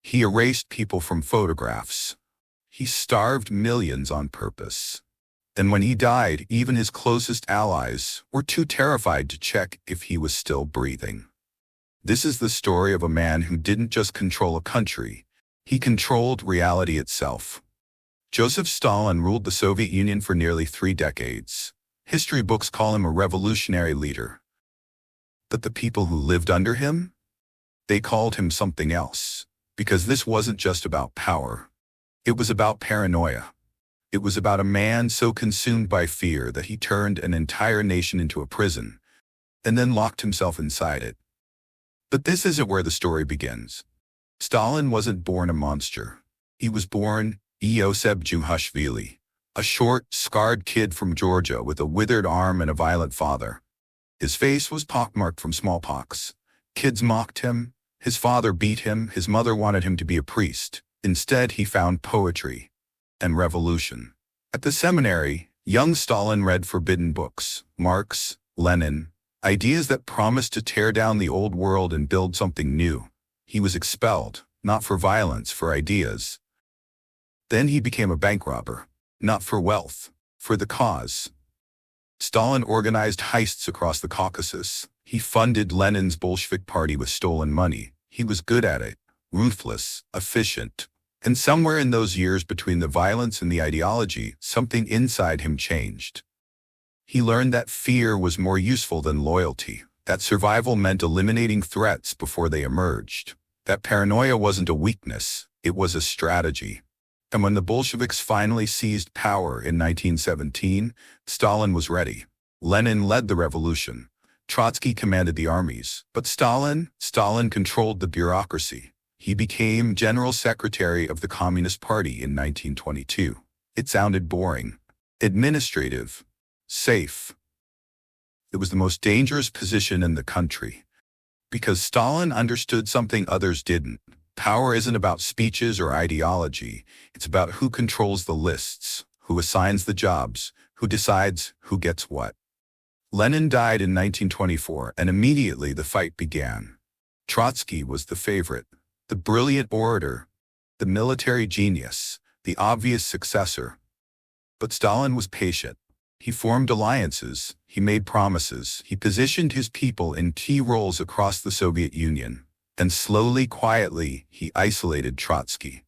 He erased people from photographs. He starved millions on purpose. And when he died, even his closest allies were too terrified to check if he was still breathing. This is the story of a man who didn't just control a country, he controlled reality itself. Joseph Stalin ruled the Soviet Union for nearly 3 decades. History books call him a revolutionary leader. But the people who lived under him? They called him something else, because this wasn't just about power. It was about paranoia. It was about a man so consumed by fear that he turned an entire nation into a prison, and then locked himself inside it. But this isn't where the story begins. Stalin wasn't born a monster. He was born Ioseb Jughashvili, a short, scarred kid from Georgia with a withered arm and a violent father. His face was pockmarked from smallpox. Kids mocked him. His father beat him. His mother wanted him to be a priest. Instead, he found poetry and revolution. At the seminary, young Stalin read forbidden books, Marx, Lenin, ideas that promised to tear down the old world and build something new. He was expelled, not for violence, for ideas. Then he became a bank robber, not for wealth, for the cause. Stalin organized heists across the Caucasus. He funded Lenin's Bolshevik party with stolen money. He was good at it, ruthless, efficient. And somewhere in those years between the violence and the ideology, something inside him changed. He learned that fear was more useful than loyalty, that survival meant eliminating threats before they emerged, that paranoia wasn't a weakness, it was a strategy. And when the Bolsheviks finally seized power in 1917, Stalin was ready. Lenin led the revolution. Trotsky commanded the armies. But Stalin controlled the bureaucracy. He became General Secretary of the Communist Party in 1922. It sounded boring, administrative, safe. It was the most dangerous position in the country. Because Stalin understood something others didn't. Power isn't about speeches or ideology. It's about who controls the lists, who assigns the jobs, who decides who gets what. Lenin died in 1924, and immediately the fight began. Trotsky was the favorite, the brilliant orator, the military genius, the obvious successor. But Stalin was patient. He formed alliances, he made promises, he positioned his people in key roles across the Soviet Union. And slowly, quietly, he isolated Trotsky.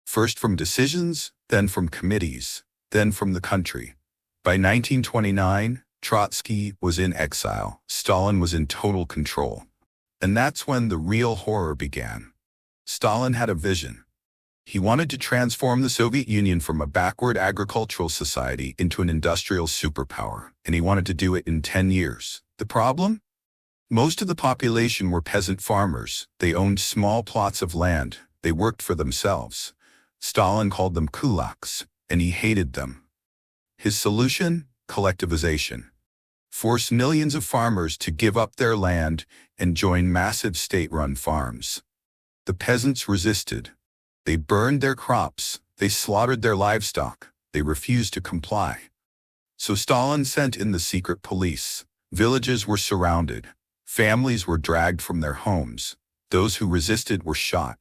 First from decisions, then from committees, then from the country. By 1929, Trotsky was in exile. Stalin was in total control. And that's when the real horror began. Stalin had a vision. He wanted to transform the Soviet Union from a backward agricultural society into an industrial superpower, and he wanted to do it in 10 years. The problem? Most of the population were peasant farmers. They owned small plots of land. They worked for themselves. Stalin called them kulaks, and he hated them. His solution? Collectivization. Force millions of farmers to give up their land and join massive state-run farms. The peasants resisted. They burned their crops. They slaughtered their livestock. They refused to comply. So Stalin sent in the secret police. Villages were surrounded. Families were dragged from their homes. Those who resisted were shot.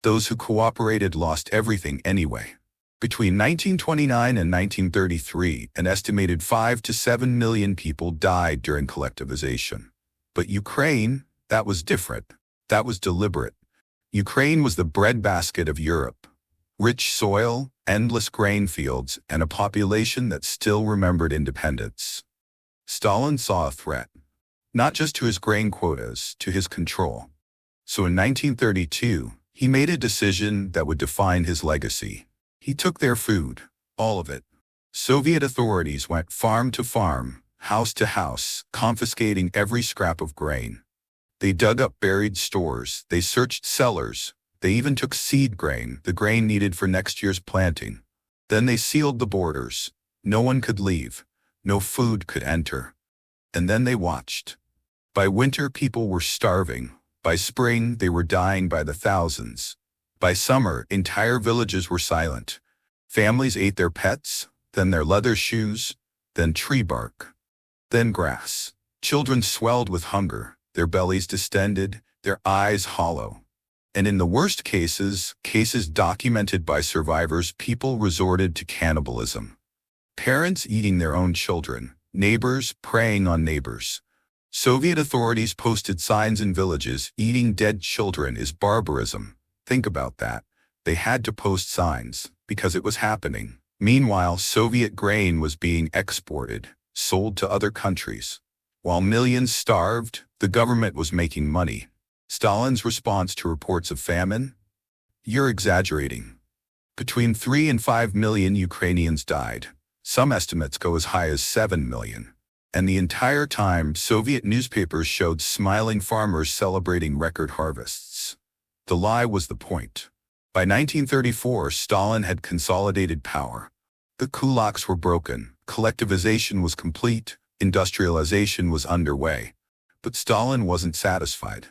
Those who cooperated lost everything anyway. Between 1929 and 1933, an estimated 5 to 7 million people died during collectivization. But Ukraine, that was different. That was deliberate. Ukraine was the breadbasket of Europe. Rich soil, endless grain fields, and a population that still remembered independence. Stalin saw a threat. Not just to his grain quotas, to his control. So in 1932, he made a decision that would define his legacy. He took their food, all of it. Soviet authorities went farm to farm, house to house, confiscating every scrap of grain. They dug up buried stores, they searched cellars, they even took seed grain, the grain needed for next year's planting. Then they sealed the borders. No one could leave, no food could enter. And then they watched. By winter, people were starving. By spring, they were dying by the thousands. By summer, entire villages were silent. Families ate their pets, then their leather shoes, then tree bark, then grass. Children swelled with hunger, their bellies distended, their eyes hollow. And in the worst cases documented by survivors, people resorted to cannibalism. Parents eating their own children, neighbors preying on neighbors. Soviet authorities posted signs in villages, "Eating dead children is barbarism." Think about that. They had to post signs because it was happening. Meanwhile, Soviet grain was being exported, sold to other countries. While millions starved, the government was making money. Stalin's response to reports of famine? You're exaggerating. Between 3 and 5 million Ukrainians died. Some estimates go as high as 7 million. And the entire time, Soviet newspapers showed smiling farmers celebrating record harvests. The lie was the point. By 1934, Stalin had consolidated power. The kulaks were broken, collectivization was complete, industrialization was underway. But Stalin wasn't satisfied,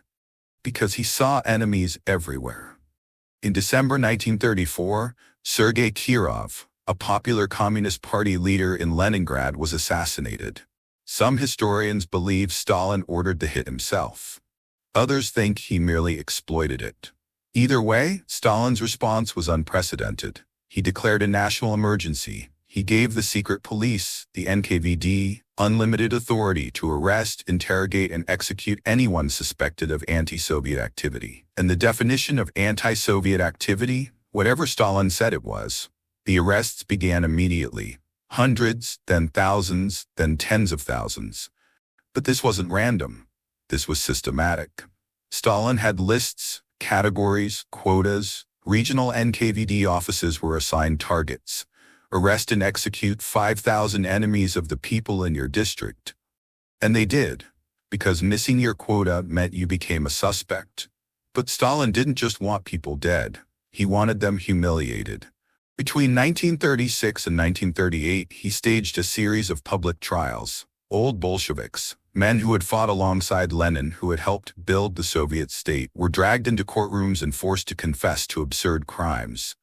because he saw enemies everywhere. In December 1934, Sergei Kirov, a popular Communist Party leader in Leningrad, was assassinated. Some historians believe Stalin ordered the hit himself. Others think he merely exploited it. Either way, Stalin's response was unprecedented. He declared a national emergency. He gave the secret police, the NKVD, unlimited authority to arrest, interrogate, and execute anyone suspected of anti-Soviet activity. And the definition of anti-Soviet activity, whatever Stalin said it was, the arrests began immediately. Hundreds, then thousands, then tens of thousands. But this wasn't random. This was systematic. Stalin had lists, categories, quotas. Regional NKVD offices were assigned targets. Arrest and execute 5,000 enemies of the people in your district. And they did, because missing your quota meant you became a suspect. But Stalin didn't just want people dead. He wanted them humiliated. Between 1936 and 1938, he staged a series of public trials. Old Bolsheviks, men who had fought alongside Lenin, who had helped build the Soviet state, were dragged into courtrooms and forced to confess to absurd crimes.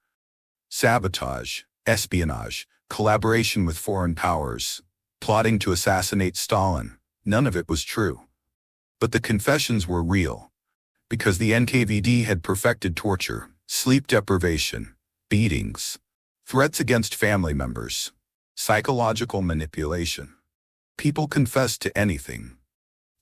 Sabotage, espionage, collaboration with foreign powers, plotting to assassinate Stalin. None of it was true. But the confessions were real, because the NKVD had perfected torture, sleep deprivation, beatings, threats against family members, psychological manipulation. People confessed to anything,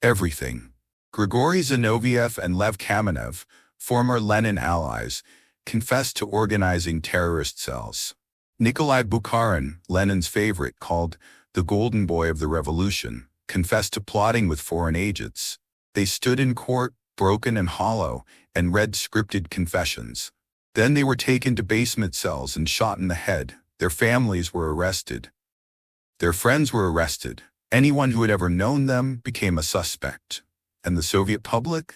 everything. Grigory Zinoviev and Lev Kamenev, former Lenin allies, confessed to organizing terrorist cells. Nikolai Bukharin, Lenin's favorite, called the Golden Boy of the Revolution, confessed to plotting with foreign agents. They stood in court, broken and hollow, and read scripted confessions. Then they were taken to basement cells and shot in the head. Their families were arrested. Their friends were arrested. Anyone who had ever known them became a suspect. And the Soviet public?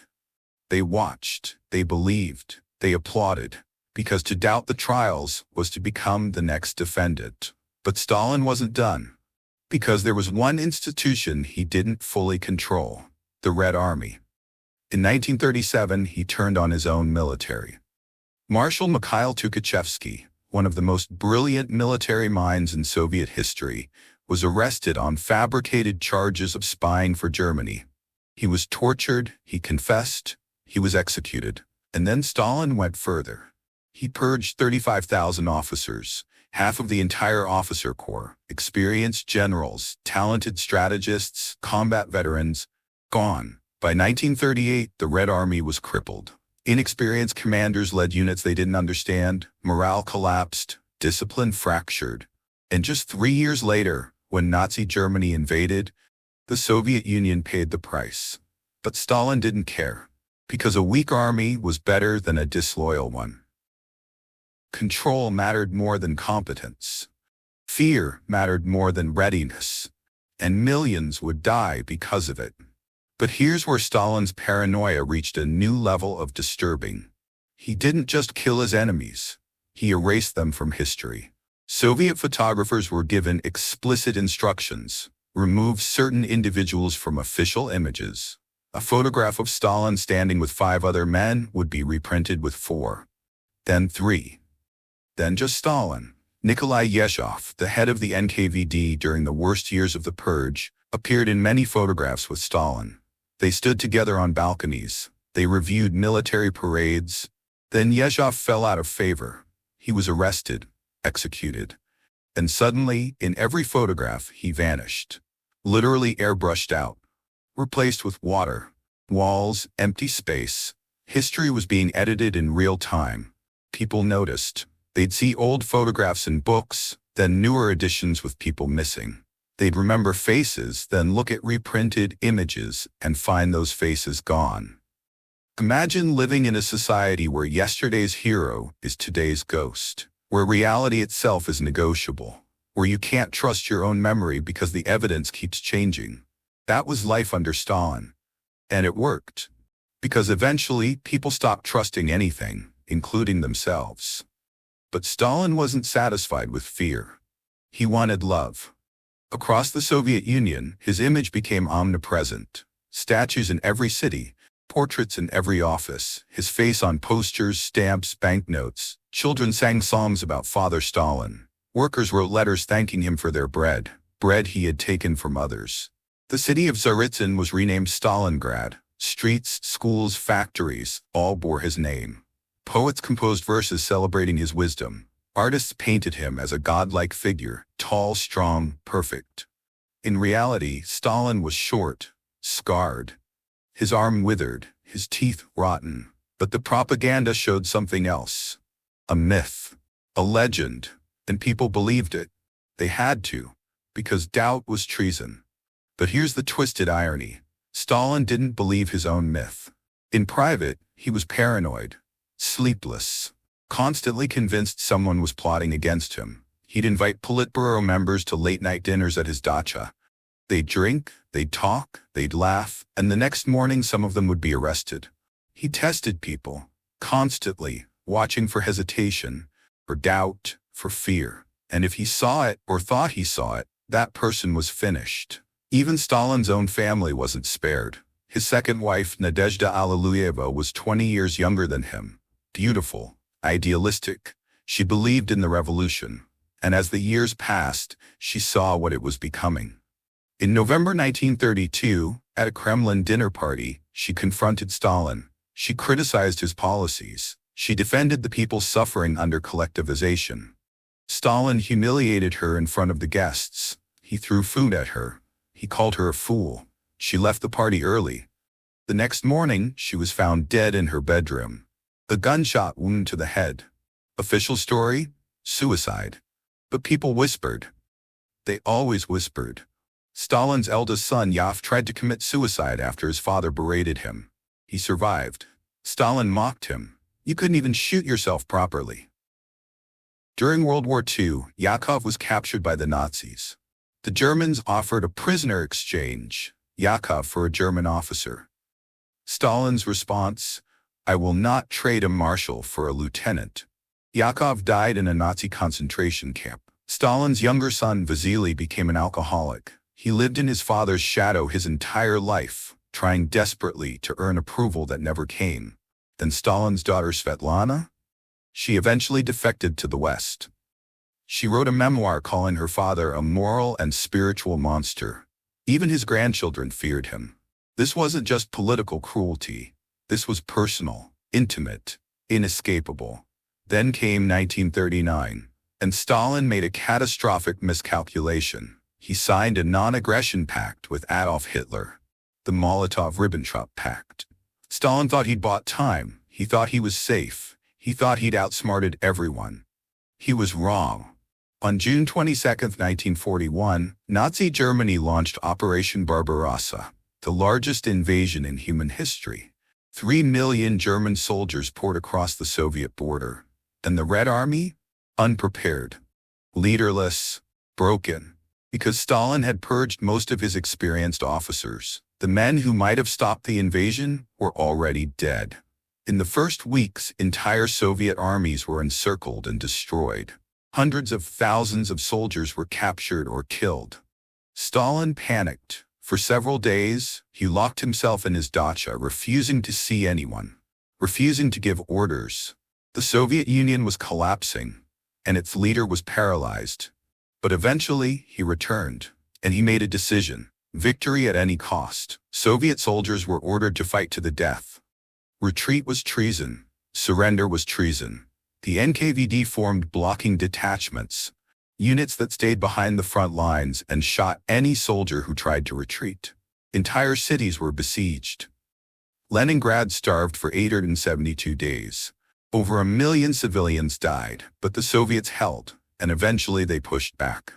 They watched, they believed, they applauded, because to doubt the trials was to become the next defendant. But Stalin wasn't done, because there was one institution he didn't fully control: the Red Army. In 1937, he turned on his own military. Marshal Mikhail Tukhachevsky, one of the most brilliant military minds in Soviet history, was arrested on fabricated charges of spying for Germany. He was tortured, he confessed, he was executed. And then Stalin went further. He purged 35,000 officers, half of the entire officer corps, experienced generals, talented strategists, combat veterans, gone. By 1938, the Red Army was crippled. Inexperienced commanders led units they didn't understand, morale collapsed, discipline fractured. And just 3 years later, when Nazi Germany invaded, the Soviet Union paid the price. But Stalin didn't care, because a weak army was better than a disloyal one. Control mattered more than competence. Fear mattered more than readiness. And millions would die because of it. But here's where Stalin's paranoia reached a new level of disturbing. He didn't just kill his enemies. He erased them from history. Soviet photographers were given explicit instructions: remove certain individuals from official images. A photograph of Stalin standing with 5 other men would be reprinted with 4. Then 3. Then just Stalin. Nikolai Yezhov, the head of the NKVD during the worst years of the Purge, appeared in many photographs with Stalin. They stood together on balconies. They reviewed military parades. Then Josef fell out of favor. He was arrested, executed. And suddenly, in every photograph, he vanished. Literally airbrushed out. Replaced with water. Walls, empty space. History was being edited in real time. People noticed. They'd see old photographs in books, then newer editions with people missing. They'd remember faces, then look at reprinted images and find those faces gone. Imagine living in a society where yesterday's hero is today's ghost, where reality itself is negotiable, where you can't trust your own memory because the evidence keeps changing. That was life under Stalin. And it worked. Because eventually, people stopped trusting anything, including themselves. But Stalin wasn't satisfied with fear. He wanted love. Across the Soviet Union, his image became omnipresent. Statues in every city, portraits in every office, his face on posters, stamps, banknotes. Children sang songs about Father Stalin. Workers wrote letters thanking him for their bread he had taken from others. The city of Tsaritsyn was renamed Stalingrad. Streets, schools, factories, all bore his name. Poets composed verses celebrating his wisdom. Artists painted him as a godlike figure, tall, strong, perfect. In reality, Stalin was short, scarred. His arm withered, his teeth rotten. But the propaganda showed something else. A myth, a legend, and people believed it. They had to, because doubt was treason. But here's the twisted irony. Stalin didn't believe his own myth. In private, he was paranoid, sleepless, constantly convinced someone was plotting against him. He'd invite Politburo members to late-night dinners at his dacha. They'd drink, they'd talk, they'd laugh, and the next morning some of them would be arrested. He tested people, constantly, watching for hesitation, for doubt, for fear. And if he saw it or thought he saw it, that person was finished. Even Stalin's own family wasn't spared. His second wife, Nadezhda Alliluyeva, was 20 years younger than him. Beautiful, idealistic. She believed in the revolution. And as the years passed, she saw what it was becoming. In November 1932, at a Kremlin dinner party, she confronted Stalin. She criticized his policies. She defended the people suffering under collectivization. Stalin humiliated her in front of the guests. He threw food at her. He called her a fool. She left the party early. The next morning, she was found dead in her bedroom. A gunshot wound to the head. Official story? Suicide. But people whispered. They always whispered. Stalin's eldest son, Yov, tried to commit suicide after his father berated him. He survived. Stalin mocked him. You couldn't even shoot yourself properly. During World War II, Yakov was captured by the Nazis. The Germans offered a prisoner exchange, Yakov for a German officer. Stalin's response, I will not trade a marshal for a lieutenant. Yakov died in a Nazi concentration camp. Stalin's younger son, Vasily, became an alcoholic. He lived in his father's shadow his entire life, trying desperately to earn approval that never came. Then Stalin's daughter, Svetlana? She eventually defected to the West. She wrote a memoir calling her father a moral and spiritual monster. Even his grandchildren feared him. This wasn't just political cruelty. This was personal, intimate, inescapable. Then came 1939, and Stalin made a catastrophic miscalculation. He signed a non-aggression pact with Adolf Hitler, the Molotov-Ribbentrop Pact. Stalin thought he'd bought time. He thought he was safe. He thought he'd outsmarted everyone. He was wrong. On June 22, 1941, Nazi Germany launched Operation Barbarossa, the largest invasion in human history. 3 million German soldiers poured across the Soviet border. And the Red Army? Unprepared, leaderless, broken. Because Stalin had purged most of his experienced officers, the men who might have stopped the invasion were already dead. In the first weeks, entire Soviet armies were encircled and destroyed. Hundreds of thousands of soldiers were captured or killed. Stalin panicked. For several days, he locked himself in his dacha, refusing to see anyone, refusing to give orders. The Soviet Union was collapsing, and its leader was paralyzed. But eventually, he returned, and he made a decision: victory at any cost. Soviet soldiers were ordered to fight to the death. Retreat was treason. Surrender was treason. The NKVD formed blocking detachments, units that stayed behind the front lines and shot any soldier who tried to retreat. Entire cities were besieged. Leningrad starved for 872 days. Over 1 million civilians died, but the Soviets held, and eventually they pushed back.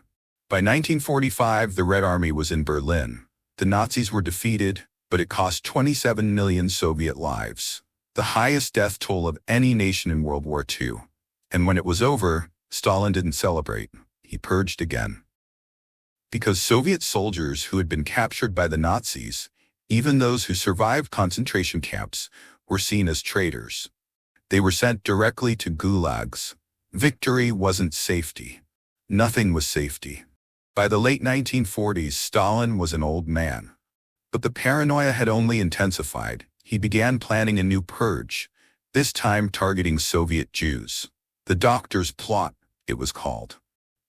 By 1945, the Red Army was in Berlin. The Nazis were defeated, but it cost 27 million Soviet lives, the highest death toll of any nation in World War II. And when it was over, Stalin didn't celebrate. He purged again. Because Soviet soldiers who had been captured by the Nazis, even those who survived concentration camps, were seen as traitors. They were sent directly to gulags. Victory wasn't safety. Nothing was safety. By the late 1940s, Stalin was an old man. But the paranoia had only intensified. He began planning a new purge, this time targeting Soviet Jews. The Doctor's Plot, it was called.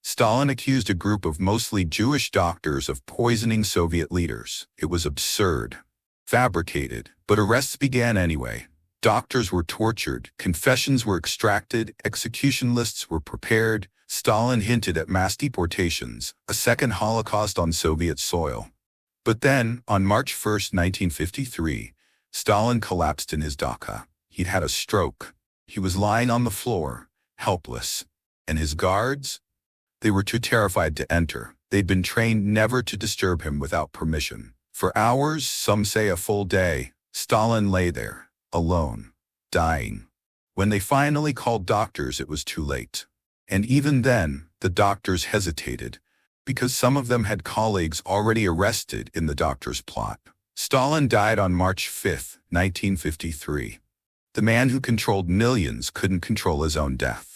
Stalin accused a group of mostly Jewish doctors of poisoning Soviet leaders. It was absurd, fabricated, but arrests began anyway. Doctors were tortured, confessions were extracted, execution lists were prepared. Stalin hinted at mass deportations, a second Holocaust on Soviet soil. But then, on March 1, 1953, Stalin collapsed in his dacha. He'd had a stroke. He was lying on the floor, helpless. And his guards? They were too terrified to enter. They'd been trained never to disturb him without permission. For hours, some say a full day, Stalin lay there, alone, dying. When they finally called doctors, it was too late. And even then, the doctors hesitated, because some of them had colleagues already arrested in the Doctor's Plot. Stalin died on March 5, 1953. The man who controlled millions couldn't control his own death.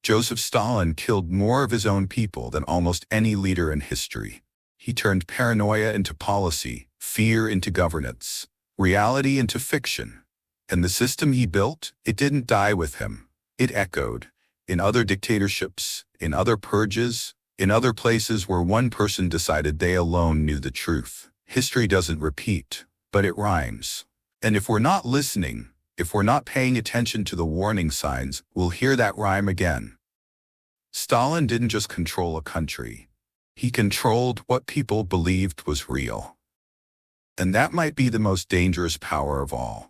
Joseph Stalin killed more of his own people than almost any leader in history. He turned paranoia into policy, fear into governance, reality into fiction. And the system he built, it didn't die with him. It echoed. In other dictatorships, in other purges, in other places where one person decided they alone knew the truth. History doesn't repeat, but it rhymes. And if we're not listening, if we're not paying attention to the warning signs, we'll hear that rhyme again. Stalin didn't just control a country. He controlled what people believed was real. And that might be the most dangerous power of all.